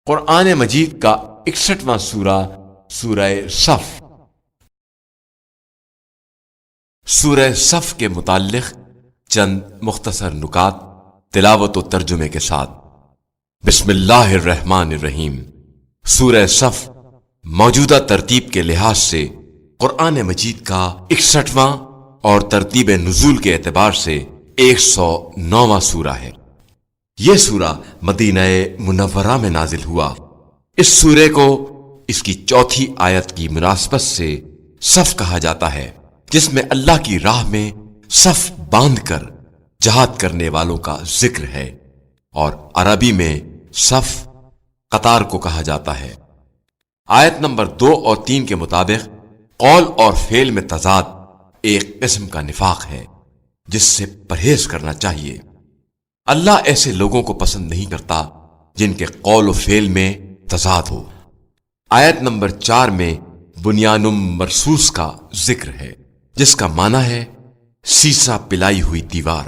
قرآن مجید کا 61واں سورہ سورہ صف۔ سورہ صف کے متعلق چند مختصر نکات تلاوت و ترجمے کے ساتھ۔ بسم اللہ الرحمن الرحیم۔ سورہ صف موجودہ ترتیب کے لحاظ سے قرآن مجید کا 61واں اور ترتیب نزول کے اعتبار سے 109واں سورہ ہے۔ یہ سورہ مدینہ منورہ میں نازل ہوا۔ اس سورے کو اس کی چوتھی آیت کی مناسبت سے صف کہا جاتا ہے، جس میں اللہ کی راہ میں صف باندھ کر جہاد کرنے والوں کا ذکر ہے، اور عربی میں صف قطار کو کہا جاتا ہے۔ آیت نمبر 2 اور 3 کے مطابق قول اور فعل میں تضاد ایک قسم کا نفاق ہے جس سے پرہیز کرنا چاہیے۔ اللہ ایسے لوگوں کو پسند نہیں کرتا جن کے قول و فعل میں تضاد ہو۔ آیت نمبر 4 میں بنیانم مرصوص کا ذکر ہے، جس کا معنی ہے سیسا پلائی ہوئی دیوار۔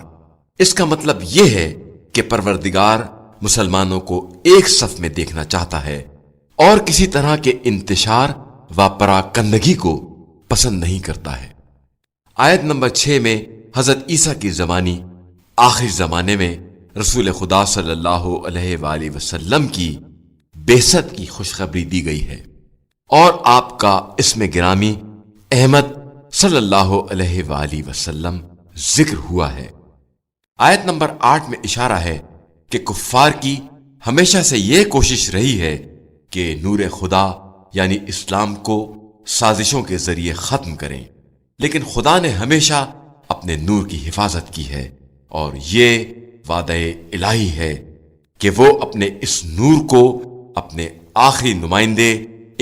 اس کا مطلب یہ ہے کہ پروردگار مسلمانوں کو ایک صف میں دیکھنا چاہتا ہے اور کسی طرح کے انتشار و پراکندگی کو پسند نہیں کرتا ہے۔ آیت نمبر 6 میں حضرت عیسیٰ کی زبانی آخر زمانے میں رسول خدا صلی اللہ علیہ وآلہ وسلم کی بعثت کی خوشخبری دی گئی ہے، اور آپ کا اسم گرامی احمد صلی اللہ علیہ وآلہ وسلم ذکر ہوا ہے۔ آیت نمبر 8 میں اشارہ ہے کہ کفار کی ہمیشہ سے یہ کوشش رہی ہے کہ نور خدا یعنی اسلام کو سازشوں کے ذریعے ختم کریں، لیکن خدا نے ہمیشہ اپنے نور کی حفاظت کی ہے، اور یہ وعدہ الہی ہے کہ وہ اپنے اس نور کو اپنے آخری نمائندے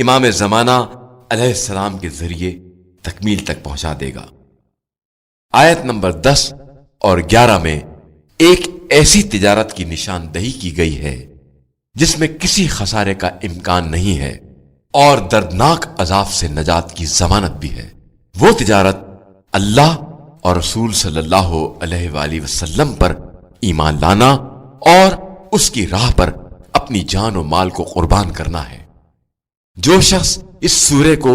امام زمانہ علیہ السلام کے ذریعے تکمیل تک پہنچا دے گا۔ آیت نمبر 10 اور 11 میں ایک ایسی تجارت کی نشاندہی کی گئی ہے جس میں کسی خسارے کا امکان نہیں ہے اور دردناک عذاب سے نجات کی ضمانت بھی ہے۔ وہ تجارت اللہ اور رسول صلی اللہ علیہ وآلہ وسلم پر ایمان لانا اور اس کی راہ پر اپنی جان و مال کو قربان کرنا ہے۔ جو شخص اس سورے کو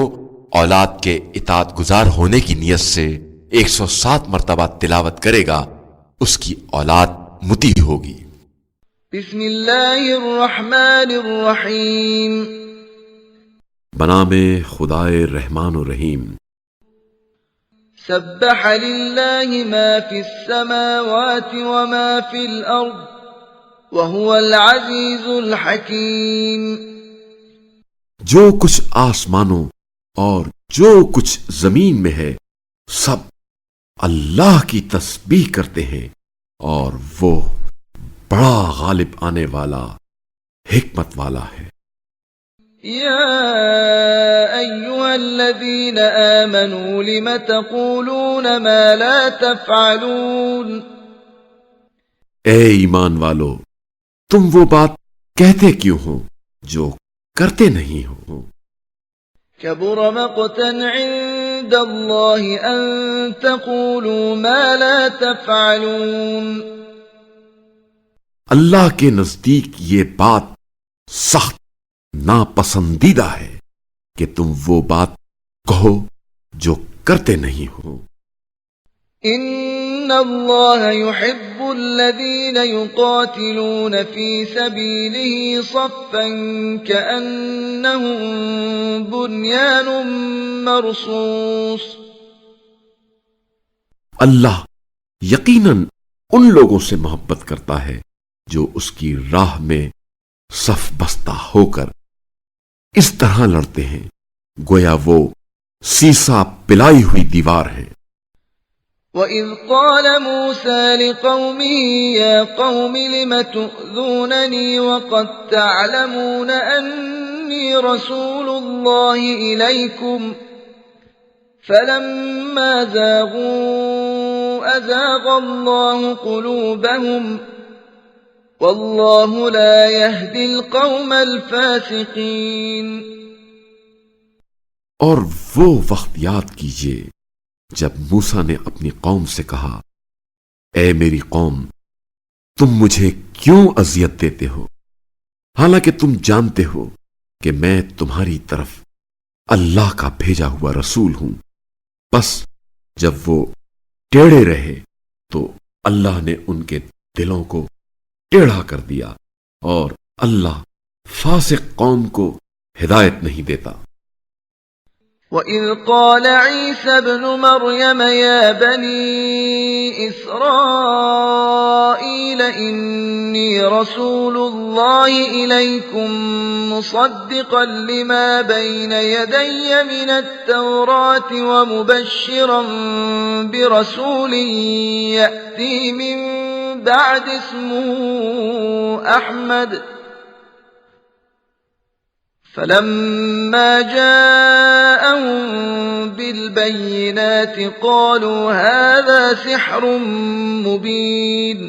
اولاد کے اطاعت گزار ہونے کی نیت سے 107 مرتبہ تلاوت کرے گا، اس کی اولاد مطیع ہوگی۔ بسم اللہ الرحمن الرحیم۔ بنام خدائے رحمان و رحیم۔ سبح للہ ما فی السماوات وما فی الارض وهو العزیز الحکیم۔ جو کچھ آسمانوں اور جو کچھ زمین میں ہے سب اللہ کی تسبیح کرتے ہیں، اور وہ بڑا غالب آنے والا حکمت والا ہے۔ یا ایھا الذین آمنوا لم تقولون ما لا تفعلون۔ اے ایمان والو، تم وہ بات کہتے کیوں ہو جو کرتے نہیں ہو؟ کبر مقتا عند اللہ ان تقولوا ما لا تفعلون۔ اللہ کے نزدیک یہ بات سخت ناپسندیدہ ہے کہ تم وہ بات کہو جو کرتے نہیں ہو۔ ان اللہ يحب الذین یقاتلون فی سبیلہ صفا کأنہم بنیان مرصوص۔ اللہ یقیناً ان لوگوں سے محبت کرتا ہے جو اس کی راہ میں صف بستہ ہو کر اس طرح لڑتے ہیں گویا وہ سیسا پلائی ہوئی دیوار ہے۔ وَإِذْ قَالَ مُوسَى لِقَوْمِهِ يَا قَوْمِ لِمَ تُؤْذُونَنِي وَقَدْ تَعْلَمُونَ أَنِّي رَسُولُ اللَّهِ إِلَيْكُمْ فَلَمَّا زَاغُوا أَزَاغَ اللَّهُ قُلُوبَهُمْ وَاللَّهُ لَا يَهْدِي الْقَوْمَ الْفَاسِقِينَ۔ اور وہ وقت یاد کیجئے جب موسیٰ نے اپنی قوم سے کہا، اے میری قوم، تم مجھے کیوں اذیت دیتے ہو؟ حالانکہ تم جانتے ہو کہ میں تمہاری طرف اللہ کا بھیجا ہوا رسول ہوں۔ بس جب وہ ٹیڑھے رہے تو اللہ نے ان کے دلوں کو ٹیڑھا کر دیا، اور اللہ فاسق قوم کو ہدایت نہیں دیتا۔ وَإِذْ قَالَ عِيسَى ابْنُ مَرْيَمَ يَا بَنِي إِسْرَائِيلَ إِنِّي رَسُولُ اللَّهِ إِلَيْكُمْ مُصَدِّقًا لِمَا بَيْنَ يَدَيَّ مِنَ التَّوْرَاةِ وَمُبَشِّرًا بِرَسُولٍ يَأْتِي مِن بَعْدِ اسْمُهُ أَحْمَدُ فَلَمَّا جَاءَهُم بِالْبَيِّنَاتِ قَالُوا هَذَا سِحْرٌ مُبِينٌ۔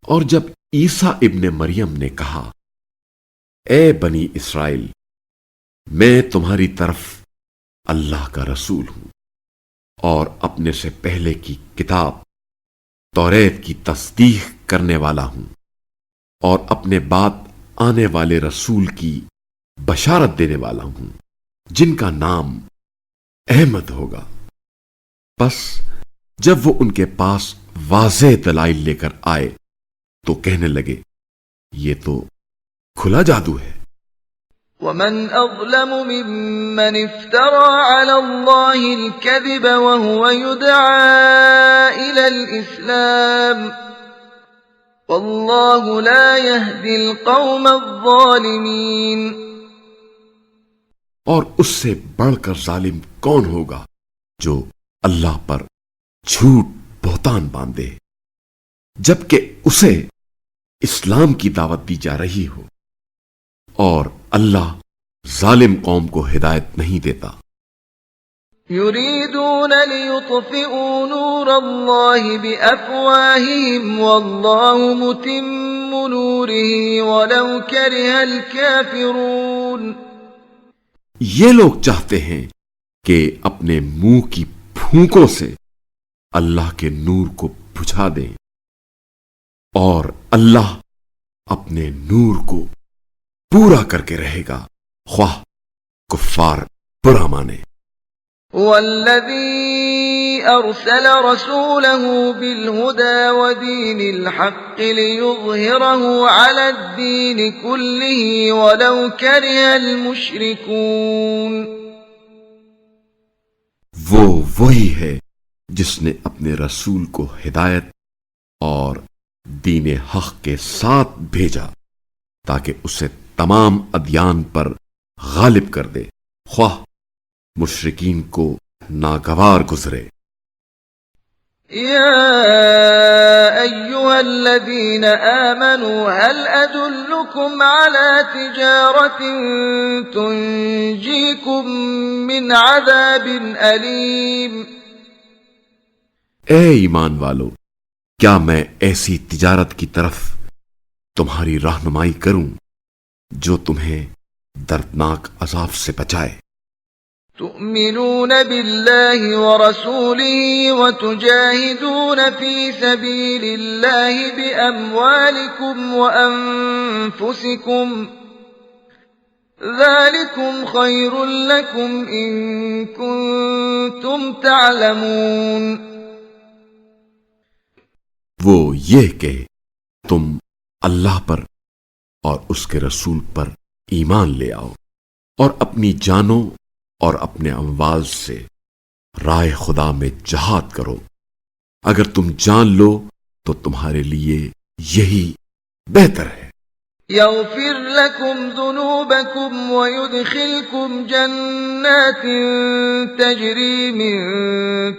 اور جب عیسیٰ ابن مریم نے کہا، اے بنی اسرائیل، میں تمہاری طرف اللہ کا رسول ہوں اور اپنے سے پہلے کی کتاب توریت کی تصدیق کرنے والا ہوں، اور اپنے بعد آنے والے رسول کی بشارت دینے والا ہوں جن کا نام احمد ہوگا۔ بس جب وہ ان کے پاس واضح دلائل لے کر آئے تو کہنے لگے، یہ تو کھلا جادو ہے۔ وَمَنْ أَظْلَمُ مِمَّنِ افْتَرَى عَلَى اللَّهِ الْكَذِبَ وَهُوَ يُدْعَى إِلَى الْإِسْلَامِ وَاللَّهُ لَا يَهْدِي الْقَوْمَ الظَّالِمِينَ۔ اور اس سے بڑھ کر ظالم کون ہوگا جو اللہ پر جھوٹ بہتان باندھے جبکہ اسے اسلام کی دعوت دی جا رہی ہو، اور اللہ ظالم قوم کو ہدایت نہیں دیتا۔ يريدون ليطفئوا نور الله بأفواههم والله متم نوره ولو كره الكافرون۔ یہ لوگ چاہتے ہیں کہ اپنے منہ کی پھونکوں سے اللہ کے نور کو بجھا دیں، اور اللہ اپنے نور کو پورا کر کے رہے گا، خواہ کفار برا مانے۔ هو الذي أرسل رسوله بالهدى ودين الحق ليظهره على الدين كله ولو كره المشركون۔ وہ وہی ہے جس نے اپنے رسول کو ہدایت اور دین حق کے ساتھ بھیجا تاکہ اسے تمام ادیان پر غالب کر دے، خواہ مشرکین کو ناگوار گزرے۔ يا أيها الذين آمنوا هل أدلكم على تجارة تنجيكم من عذاب أليم؟ اے ایمان والو، کیا میں ایسی تجارت کی طرف تمہاری رہنمائی کروں جو تمہیں دردناک عذاب سے بچائے؟ تؤمنون بالله ورسوله وتجاهدون في سبيل الله بأموالكم وأنفسكم ذلكم خير لكم إن كنتم تعلمون۔ وہ یہ کہ تم اللہ پر اور اس کے رسول پر ایمان لے آؤ اور اپنی جانوں اور اپنے اموال سے رائے خدا میں جہاد کرو، اگر تم جان لو تو تمہارے لیے یہی بہتر ہے۔ يغفر لكم ذنوبكم ويدخلكم جنات تجري من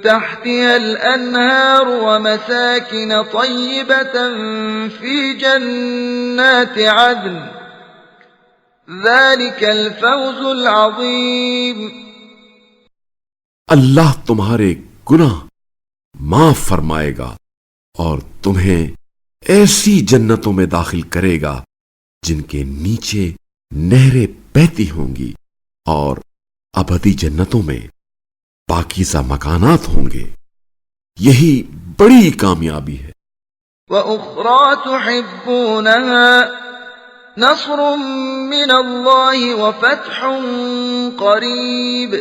تحتها الأنهار ومساكن طيبة في جنات عدن ذلك الفوز العظيم۔ اللہ تمہارے گناہ معاف فرمائے گا اور تمہیں ایسی جنتوں میں داخل کرے گا جن کے نیچے نہریں بہتی ہوں گی، اور ابدی جنتوں میں پاکیزہ مکانات ہوں گے، یہی بڑی کامیابی ہے۔ وَأُخْرَى تُحِبُّونَهَا نصر من الله وفتح قريب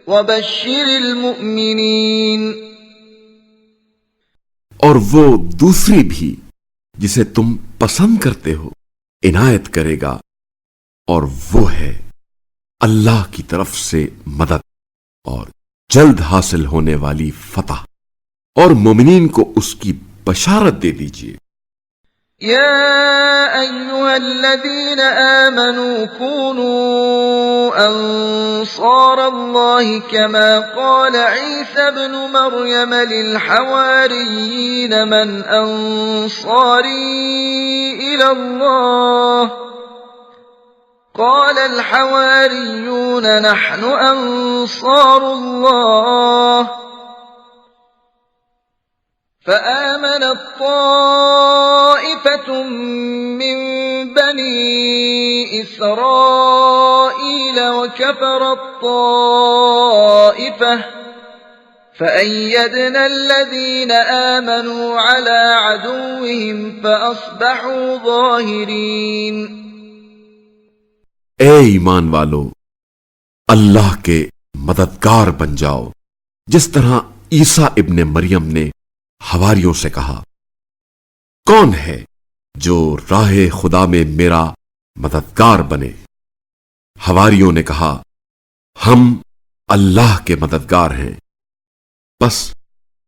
وبشر المؤمنين. اور وہ دوسری بھی جسے تم پسند کرتے ہو عنایت کرے گا، اور وہ ہے اللہ کی طرف سے مدد اور جلد حاصل ہونے والی فتح، اور مومنین کو اس کی بشارت دے دیجیے. يا أيها الذين آمنوا كونوا أنصار الله كما قال عيسى ابن مريم للحواريين من أنصاري إلى الله قال الحواريون نحن أنصار الله فآمنت طائفة من بني إسرائيل وكفرت طائفة فأيدنا الذين آمنوا على عدوهم فأصبحوا ظاهرين. اے ایمان والو، اللہ کے مددگار بن جاؤ، جس طرح عیسیٰ ابن مریم نے حواریوں سے کہا، کون ہے جو راہ خدا میں میرا مددگار بنے؟ حواریوں نے کہا، ہم اللہ کے مددگار ہیں. بس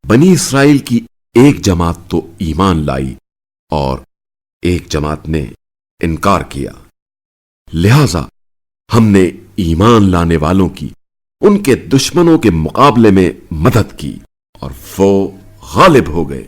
بنی اسرائیل کی ایک جماعت تو ایمان لائی اور ایک جماعت نے انکار کیا، لہذا ہم نے ایمان لانے والوں کی ان کے دشمنوں کے مقابلے میں مدد کی اور وہ غالب ہو گئے.